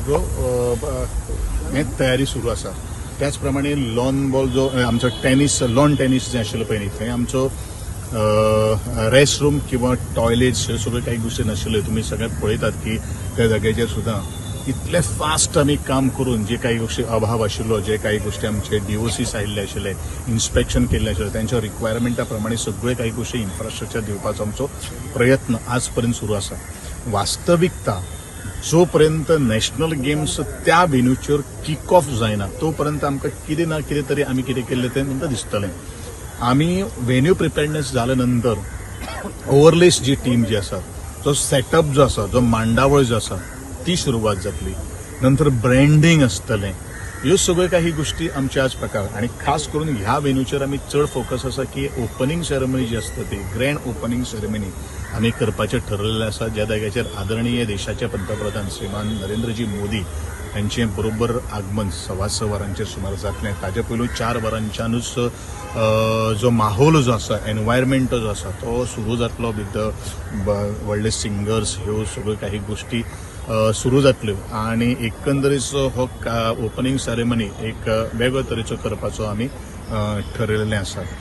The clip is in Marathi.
सगळो तयारी सुरू आसा. त्याच प्रमाणे लॉन बॉल जो आमचो टेनिस लॉन टेनिस जे आशिल्लो पळय थंय आमचो रेस्ट रूम किंवा टॉयलेट्स ह्यो सगळ्यो काही गोष्टी नाशिल्ल्यो. तुमी सगळ्यात पळयतात की त्या जाग्याचेर सुद्दां इतले फास्ट आमी काम करून जे काही गोष्टी अभाव आशिल्लो, जे काही गोष्टी आमचे DOCs आयिल्ले आशिल्ले, इन्स्पेक्शन केल्ले आशिल्ले, त्यांच्या रिक्वायरमेंटा प्रमाणे सगळे काही गोष्टी इन्फ्रास्ट्रक्चर दिवपाचो आमचो प्रयत्न आज पर्यंत सुरू आसा. वास्तविकता जोपर्यंत नॅशनल गेम्स त्या वेन्यूचेर किक ऑफ जायना तोपर्यंत आमकां कितें ना कितें तरी आमी कितें केल्लें तें आमकां दिसतलें. आमी वेन्यू प्रिपेअरनेस जाल्या नंतर ओव्हरलेस जी टीम जी आसा, जो सेटअप जो आसा, जो मांडावळ जो आसा ती सुरुवात जातली. नंतर ब्रँडिंग आसतलें. ह्यो सगळ्यो काही गोष्टी आमचे आज प्रकार आणि खास करून ह्या वेन्यूचेर आमी चड फोकस आसा की ओपनिंग सेरेमनी जी आसता ती ग्रँड ओपनिंग सेरेमनी आमी करपाचें ठरलेलें आसा. ज्या जाग्याचेर आदरणीय देशाचे पंतप्रधान श्रीमान नरेंद्रजी मोदी हांचें बरोबर आगमन 6:15 वरांचेर सुमार जातलें. ताजे पयलू 4 वरांच्यानूच जो माहोल जो आसा, एनवायरमेंट जो आसा तो सुरू जातलो. विथ व्हडले सिंगर्स ह्यो सगळ्यो काही गोष्टी सुरू जातल्यो आणि एकंदरीत हो ओपनिंग सेरेमनी एक वेगळ्या तरेचो करपाचो आमी ठरयलेलें आसा.